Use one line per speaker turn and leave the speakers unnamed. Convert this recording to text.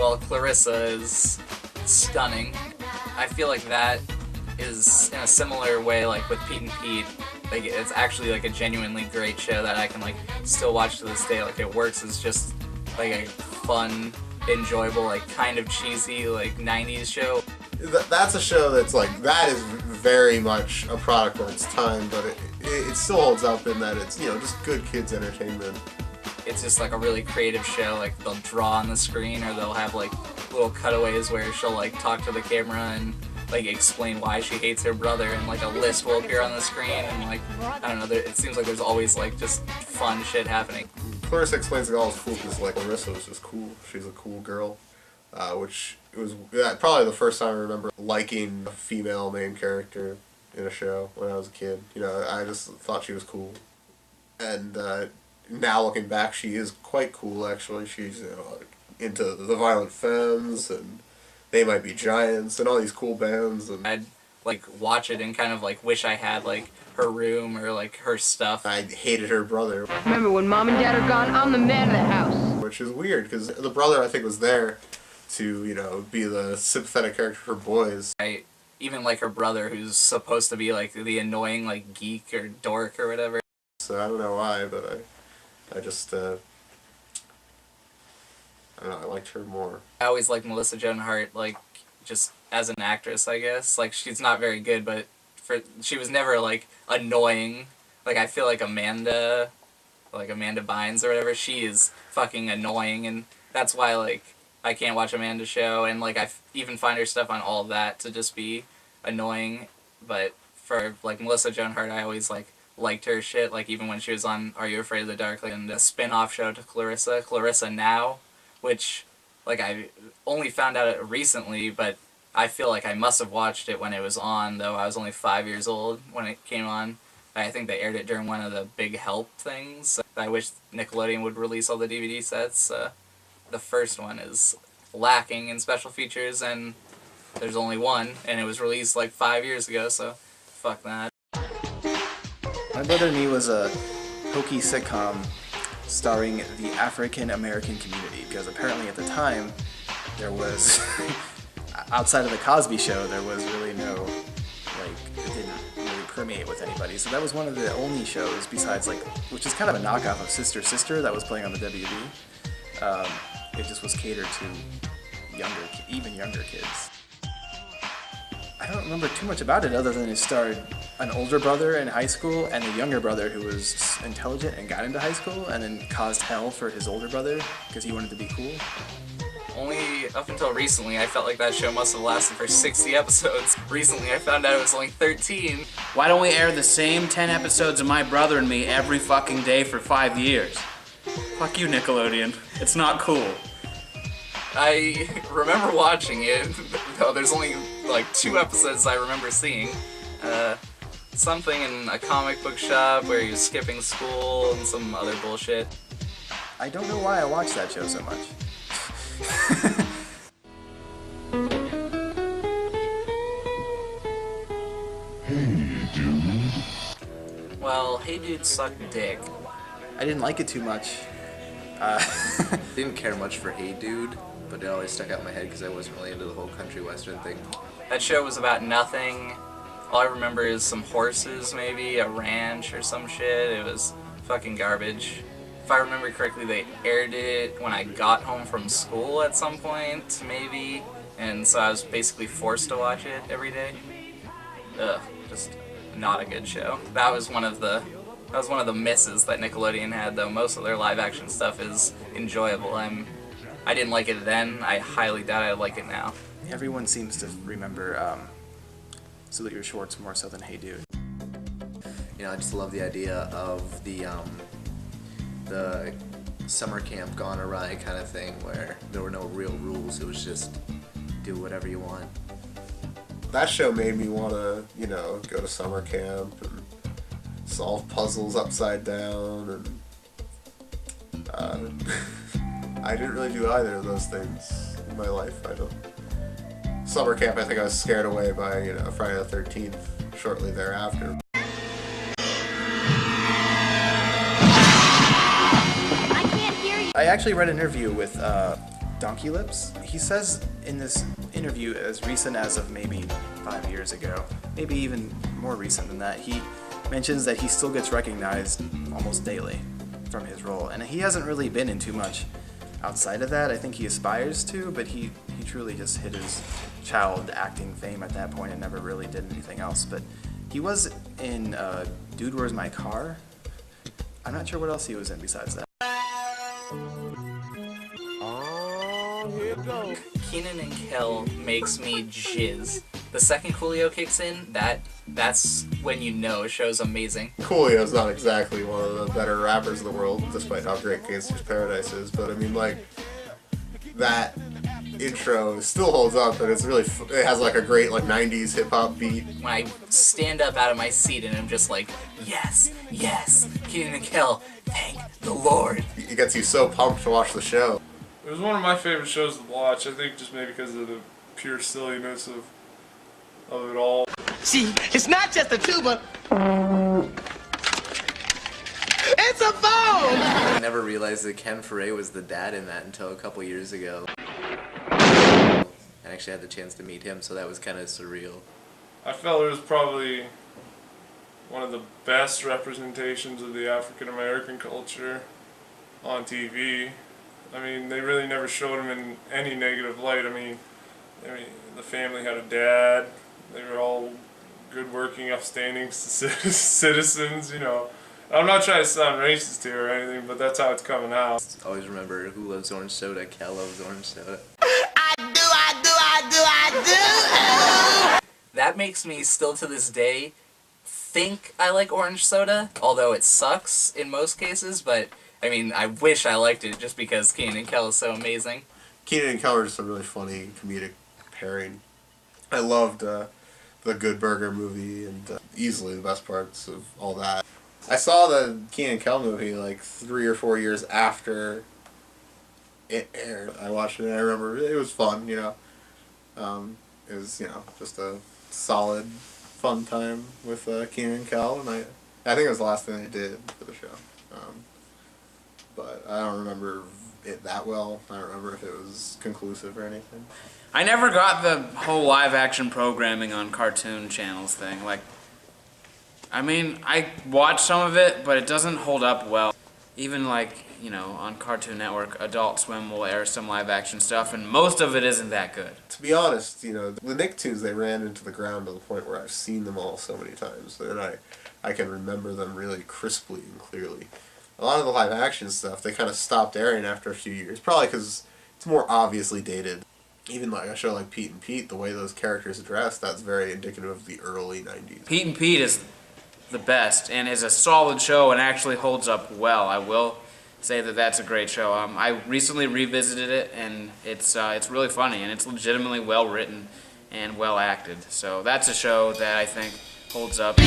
Well, Clarissa is stunning. I feel like that is in a similar way, like with Pete and Pete. Like, it's actually like a genuinely great show that I can like still watch to this day. Like, it works as just like a fun, enjoyable, like kind of cheesy like 90s show.
That's a show that's like, that is very much a product of its time, but it still holds up in that it's, you know, just good kids entertainment.
It's just like a really creative show. Like, they'll draw on the screen, or they'll have like little cutaways where she'll like talk to the camera and like explain why she hates her brother, and like a list will appear on the screen, and like, I don't know, it seems like there's always like just fun shit happening.
Clarissa Explains it all is cool because like Clarissa was just cool. She's a cool girl, which it was probably the first time I remember liking a female main character in a show when I was a kid. You know, I just thought she was cool, and now looking back, she is quite cool actually. She's, you know, into the Violent Femmes and They Might Be Giants and all these cool bands. And
I'd like watch it and kind of like wish I had like her room or like her stuff.
I hated her brother.
Remember when Mom and Dad are gone, I'm the man of the house.
Which is weird because the brother, I think, was there to, you know, be the sympathetic character for boys.
I even like her brother, who's supposed to be like the annoying like geek or dork or whatever.
So I don't know why, but I just I don't know, I liked her more.
I always liked Melissa Joan Hart, like, just as an actress, I guess. Like, she's not very good, but she was never, like, annoying. Like, I feel like Amanda Bynes or whatever, she is fucking annoying, and that's why, like, I can't watch Amanda's show, and, like, I even find her stuff on All of That to just be annoying. But for, like, Melissa Joan Hart, I always, like, liked her shit, like, even when she was on Are You Afraid of the Dark, like, in the spin-off show to Clarissa Now, which, like, I only found out recently, but I feel like I must have watched it when it was on, though I was only 5 years old when it came on. I think they aired it during one of the Big Help things. I wish Nickelodeon would release all the DVD sets. The first one is lacking in special features, and there's only one, and it was released like 5 years ago, so fuck that.
My Brother and Me was a hokey sitcom starring the African American community, because apparently at the time there was, outside of the Cosby Show, there was really no, like, it didn't really permeate with anybody. So that was one of the only shows besides, like, which is kind of a knockoff of Sister Sister that was playing on the WB. It just was catered to even younger kids. I don't remember too much about it other than it starred an older brother in high school and a younger brother who was intelligent and got into high school and then caused hell for his older brother because he wanted to be cool.
Only up until recently, I felt like that show must have lasted for 60 episodes. Recently, I found out it was only 13.
Why don't we air the same 10 episodes of My Brother and Me every fucking day for 5 years? Fuck you, Nickelodeon. It's not cool.
I remember watching it, though there's only like 2 episodes I remember seeing. Something in a comic book shop where he was skipping school and some other bullshit.
I don't know why I watched that show so much.
Hey, dude.
Well, Hey Dude sucked dick.
I didn't like it too much.
Didn't care much for Hey Dude, but it always stuck out in my head because I wasn't really into the whole country western thing.
That show was about nothing. All I remember is some horses, maybe, a ranch or some shit. It was fucking garbage. If I remember correctly, they aired it when I got home from school at some point, maybe, and so I was basically forced to watch it every day. Ugh, just not a good show. That was one of the misses that Nickelodeon had, though. Most of their live-action stuff is enjoyable. I didn't like it then. I highly doubt I'd like it now.
Everyone seems to remember Salute Your Shorts more so than Hey Dude.
You know, I just love the idea of the summer camp gone awry kind of thing where there were no real rules. It was just do whatever you want.
That show made me want to, you know, go to summer camp and solve puzzles upside down, and I didn't really do either of those things in my life. Summer camp, I think I was scared away by, you know, Friday the 13th shortly thereafter.
I actually read an interview with Donkey Lips. He says in this interview, as recent as of maybe 5 years ago, maybe even more recent than that, he mentions that he still gets recognized almost daily from his role. And he hasn't really been in too much outside of that. I think he aspires to, but he truly just hit his child acting fame at that point and never really did anything else. But he was in Dude, Where's My Car? I'm not sure what else he was in besides that.
Kenan and Kel makes me jizz. The second Coolio kicks in, that's when you know a show's amazing.
Coolio's not exactly one of the better rappers in the world, despite how great Gangsta's Paradise is, but I mean, like, that intro still holds up, and it's really, it has like a great like 90s hip-hop beat.
When I stand up out of my seat and I'm just like, yes, yes, Kenan and Kel, thank the Lord.
It gets you so pumped to watch the show.
It was one of my favorite shows to watch, I think just maybe because of the pure silliness of it all.
See, it's not just a tuba. It's a phone!
I never realized that Ken Foray was the dad in that until a couple years ago. I actually had the chance to meet him, so that was kind of surreal.
I felt it was probably one of the best representations of the African American culture on TV. I mean, they really never showed him in any negative light. I mean, the family had a dad. They were all good, working, upstanding citizens, you know. I'm not trying to sound racist here or anything, but that's how it's coming out.
Always remember, who loves orange soda? Kel loves orange soda.
I do.
That makes me still to this day think I like orange soda, although it sucks in most cases, but I mean, I wish I liked it just because Kenan and Kel is so amazing.
Kenan and Kel are just a really funny comedic pairing. I loved the Good Burger movie and easily the best parts of all that. I saw the Kenan and Kel movie like 3 or 4 years after it aired. I watched it and I remember it was fun, you know. It was, you know, just a solid, fun time with Kenan and Kel, and I think it was the last thing I did for the show. But I don't remember it that well. I don't remember if it was conclusive or anything.
I never got the whole live action programming on cartoon channels thing. Like, I mean, I watched some of it, but it doesn't hold up well. Even like, you know, on Cartoon Network, Adult Swim will air some live action stuff, and most of it isn't that good.
To be honest, you know, the Nicktoons, they ran into the ground to the point where I've seen them all so many times that I can remember them really crisply and clearly. A lot of the live action stuff, they kind of stopped airing after a few years, probably because it's more obviously dated. Even like a show like Pete and Pete, the way those characters are dressed, that's very indicative of the early 90s.
Pete and Pete is the best and is a solid show and actually holds up well. I will say that that's a great show. I recently revisited it and it's really funny and it's legitimately well written and well acted. So that's a show that I think holds up.